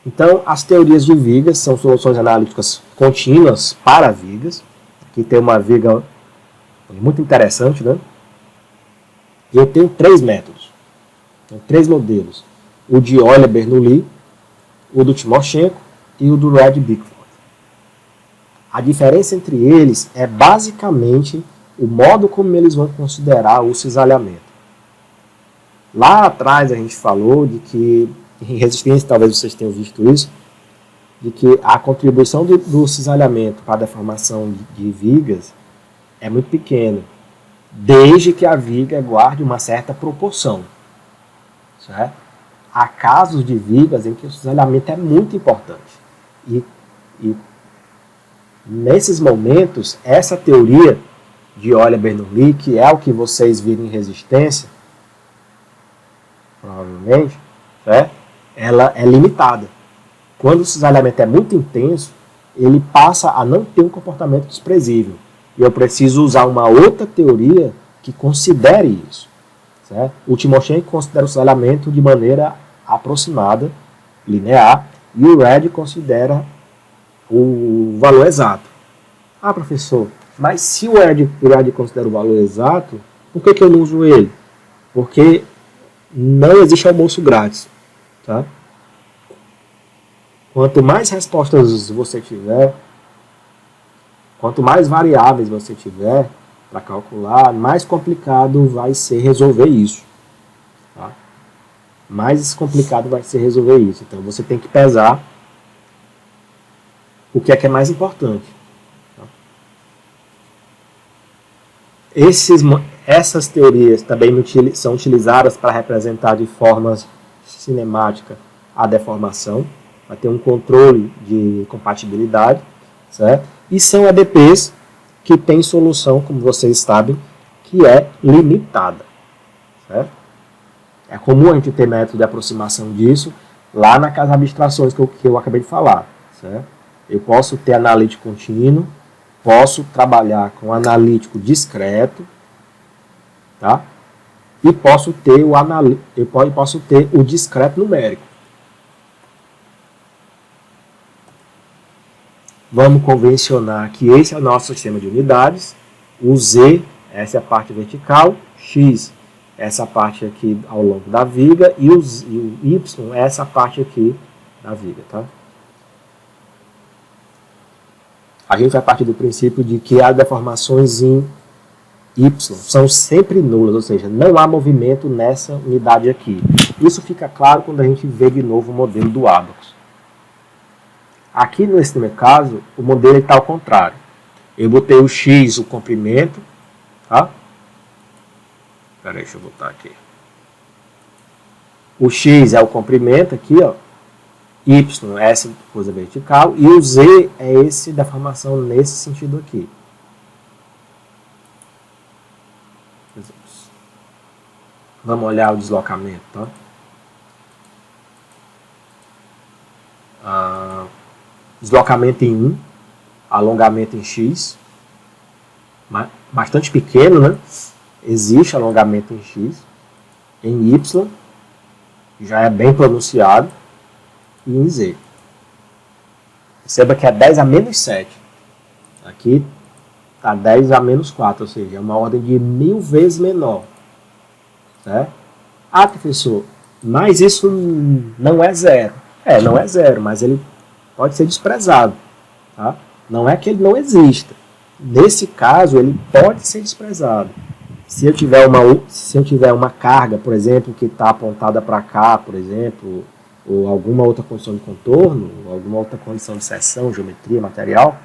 Então, as teorias de vigas são soluções analíticas contínuas para vigas. Aqui tem uma viga muito interessante, né? E eu tenho 3 métodos, 3 modelos. O de Euler-Bernoulli, o do Timoshenko e o do Reed-Bickford. A diferença entre eles é basicamente o modo como eles vão considerar o cisalhamento. Lá atrás a gente falou de que, em resistência, talvez vocês tenham visto isso, de que a contribuição do cisalhamento para a deformação de vigas é muito pequena, desde que a viga guarde uma certa proporção. Certo? Há casos de vigas em que o cisalhamento é muito importante. E nesses momentos, essa teoria de Euler-Bernoulli, que é o que vocês viram em resistência, provavelmente, certo? Ela é limitada. Quando o cisalhamento é muito intenso, ele passa a não ter um comportamento desprezível. E eu preciso usar uma outra teoria que considere isso. Certo? O Timoshenko considera o cisalhamento de maneira aproximada, linear, e o Reed considera o valor exato. Ah, professor, mas se o Reed considera o valor exato, por que eu não uso ele? Porque não existe almoço grátis. Tá? Quanto mais respostas você tiver, quanto mais variáveis você tiver para calcular, mais complicado vai ser resolver isso. Tá? Mais complicado vai ser resolver isso. Então você tem que pesar o que é mais importante. Tá? Essas teorias também são utilizadas para representar de forma cinemática a deformação, vai ter um controle de compatibilidade, certo? E são ADPs que têm solução, como vocês sabem, que é limitada, certo? É comum a gente ter método de aproximação disso lá naquelas abstrações que eu acabei de falar, certo? Eu posso ter analítico contínuo, posso trabalhar com analítico discreto, tá? E posso ter o discreto numérico. Vamos convencionar que esse é o nosso sistema de unidades. O Z, essa é a parte vertical, X, essa parte aqui ao longo da viga, e o Y, essa parte aqui da viga. Tá? A gente vai partir do princípio de que as deformações em Y são sempre nulas, ou seja, não há movimento nessa unidade aqui. Isso fica claro quando a gente vê de novo o modelo do Abacus. Aqui nesse meu caso, o modelo está ao contrário. Eu botei o X, o comprimento, tá? Espera aí, deixa eu botar aqui. O X é o comprimento aqui, ó. Y é essa coisa vertical e o Z é esse deformação nesse sentido aqui. Vamos olhar o deslocamento, tá? Deslocamento em 1, alongamento em X, bastante pequeno, né? Existe alongamento em X, em Y, já é bem pronunciado, e em Z. Perceba que é 10 a menos 7. Aqui. Aqui está 10 a menos 4, ou seja, é uma ordem de 1000 vezes menor. Certo? Ah, professor, mas isso não é zero. Não é zero, mas ele pode ser desprezado. Tá? Não é que ele não exista. Nesse caso, ele pode ser desprezado. Se eu tiver uma carga, por exemplo, que está apontada para cá, por exemplo, ou alguma outra condição de contorno, ou alguma outra condição de seção, geometria, material,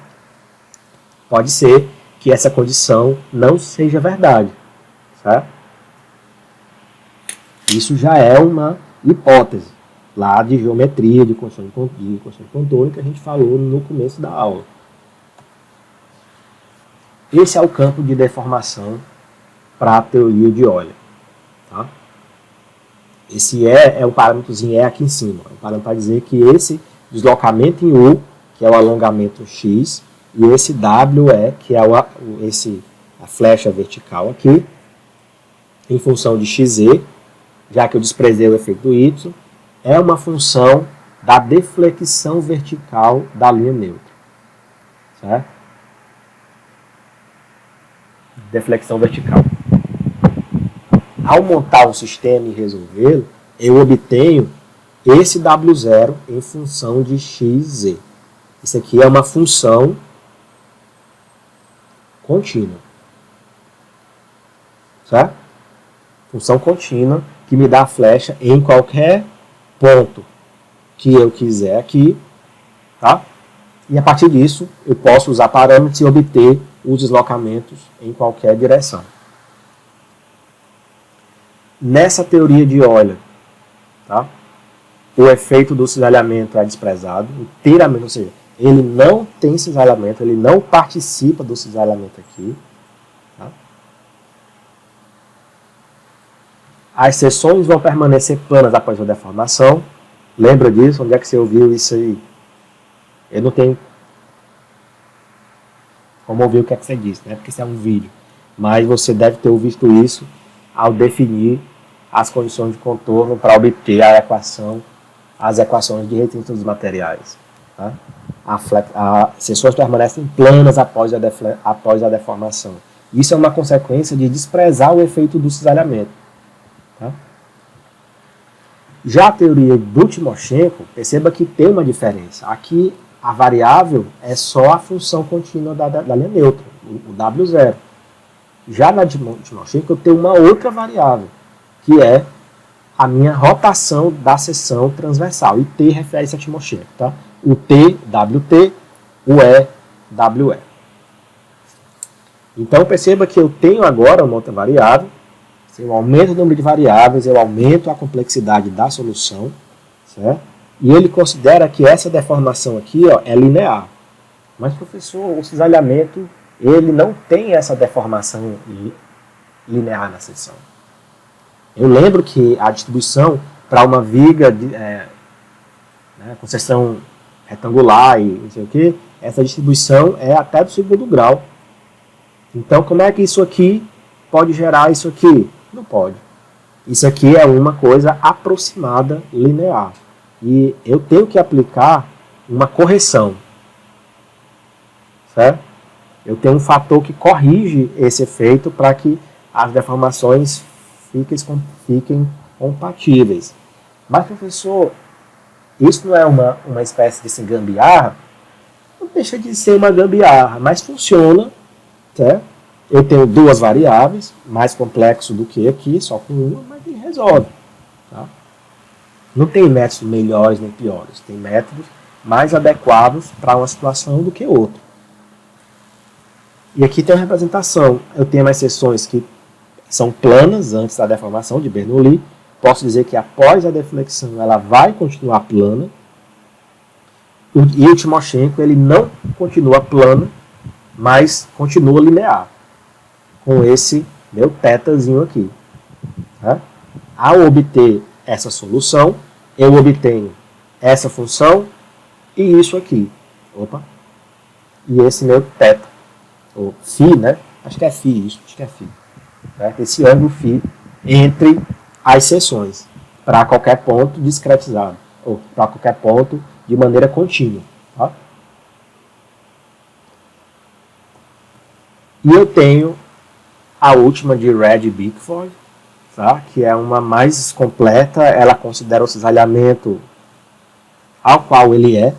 pode ser que essa condição não seja verdade. Certo? Isso já é uma hipótese lá de geometria, de condição de contorno, que a gente falou no começo da aula. Esse é o campo de deformação para a teoria de Euler. Tá? Esse é o parâmetrozinho E aqui em cima. É um parâmetro para dizer que esse deslocamento em U, que é o alongamento X, e esse W que é a flecha vertical aqui, em função de XZ, já que eu desprezei o efeito do Y, é uma função da deflexão vertical da linha neutra. Certo? Deflexão vertical. Ao montar o sistema e resolvê-lo, eu obtenho esse W0 em função de XZ. Isso aqui é uma função contínua. Certo? Função contínua que me dá a flecha em qualquer ponto que eu quiser aqui, tá? E a partir disso, eu posso usar parâmetros e obter os deslocamentos em qualquer direção. Nessa teoria de Euler, tá? O efeito do cisalhamento é desprezado inteiramente, ou seja, ele não tem cisalhamento, ele não participa do cisalhamento aqui. Tá? As seções vão permanecer planas após a deformação. Lembra disso? Onde é que você ouviu isso aí? Eu não tenho como ouvir o que é que você disse, né? Porque isso é um vídeo. Mas você deve ter visto isso ao definir as condições de contorno para obter as equações de retenção dos materiais. Tá? As seções permanecem planas após a deformação. Isso é uma consequência de desprezar o efeito do cisalhamento. Tá? Já a teoria do Timoshenko, perceba que tem uma diferença. Aqui a variável é só a função contínua da linha neutra, o W0. Já na Timoshenko eu tenho uma outra variável, que é a minha rotação da seção transversal. E T refere-se a Timoshenko. Tá? O T, WT, o E, WE. Então perceba que eu tenho agora uma outra variável. Se eu aumento o número de variáveis, eu aumento a complexidade da solução. Certo? E ele considera que essa deformação aqui é linear. Mas, professor, o cisalhamento ele não tem essa deformação linear na seção. Eu lembro que a distribuição para uma viga com seção retangular e não sei o que, essa distribuição é até do segundo grau. Então, como é que isso aqui pode gerar isso aqui? Não pode. Isso aqui é uma coisa aproximada linear. E eu tenho que aplicar uma correção. Certo? Eu tenho um fator que corrige esse efeito para que as deformações fiquem compatíveis. Mas, professor, isso não é uma espécie de gambiarra? Não deixa de ser uma gambiarra, mas funciona. Certo? Eu tenho duas variáveis, mais complexo do que aqui, só com uma, mas ele resolve. Tá? Não tem métodos melhores nem piores, tem métodos mais adequados para uma situação do que outra. E aqui tem a representação. Eu tenho as seções que são planas antes da deformação de Bernoulli. Posso dizer que após a deflexão ela vai continuar plana. E o Timoshenko ele não continua plana, mas continua linear. Com esse meu θzinho aqui. Tá? Ao obter essa solução, eu obtenho essa função e isso aqui. Opa! E esse meu θ. Ou φ, né? Acho que é φ isso, acho que é φ. Certo? Esse ângulo φ entre as seções, para qualquer ponto discretizado, ou para qualquer ponto de maneira contínua. Tá? E eu tenho a última de Red Bickford, tá? Que é uma mais completa, ela considera o cisalhamento ao qual ele é,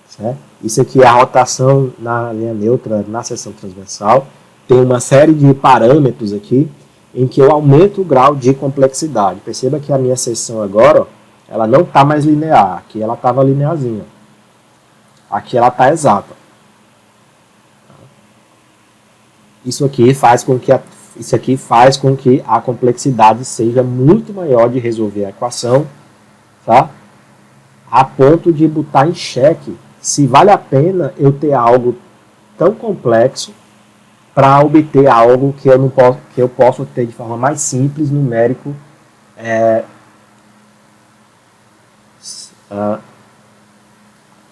certo? Isso aqui é a rotação na linha neutra, na seção transversal. Tem uma série de parâmetros aqui em que eu aumento o grau de complexidade. Perceba que a minha seção agora, ó, ela não está mais linear. Aqui ela estava linearzinha. Aqui ela está exata. Isso aqui faz com que a complexidade seja muito maior de resolver a equação, tá? A ponto de botar em xeque se vale a pena eu ter algo tão complexo para obter algo que eu posso ter de forma mais simples, numérico.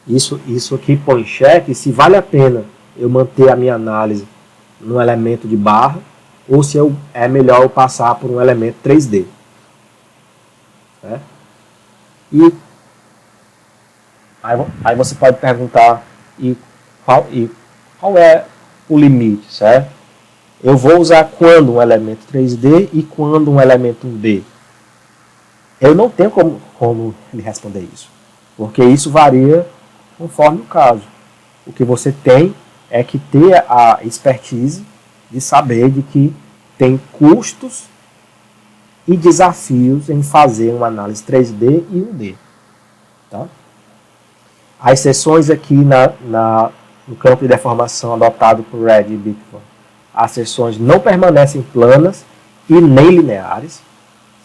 Isso aqui põe em xeque se vale a pena eu manter a minha análise num elemento de barra ou se é melhor eu passar por um elemento 3D. Né? E aí você pode perguntar qual é o limite, certo? Eu vou usar quando um elemento 3D e quando um elemento 1D. Eu não tenho como lhe responder isso, porque isso varia conforme o caso. O que você tem é que ter a expertise de saber de que tem custos e desafios em fazer uma análise 3D e 1D. Tá? As seções aqui no campo de deformação adotado por Red e Bickford, as seções não permanecem planas e nem lineares,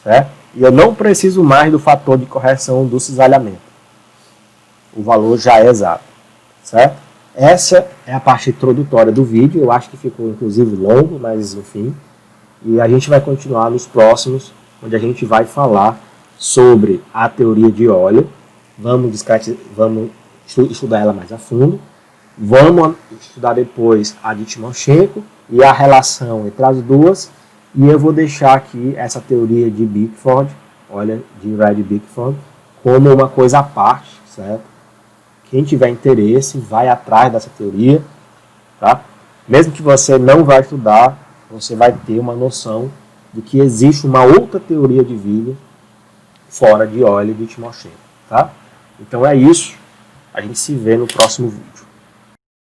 certo? E eu não preciso mais do fator de correção do cisalhamento. O valor já é exato, certo? Essa é a parte introdutória do vídeo, eu acho que ficou inclusive longo, mas enfim. E a gente vai continuar nos próximos, onde a gente vai falar sobre a teoria de óleo, vamos estudar ela mais a fundo, vamos estudar depois a de Timoshenko e a relação entre as duas, e eu vou deixar aqui essa teoria de Bickford, de Red Bickford, como uma coisa à parte, certo? Quem tiver interesse, vai atrás dessa teoria, tá? Mesmo que você não vai estudar, você vai ter uma noção de que existe uma outra teoria de vídeo fora de óleo de Timoshenko, tá? Então é isso, a gente se vê no próximo vídeo.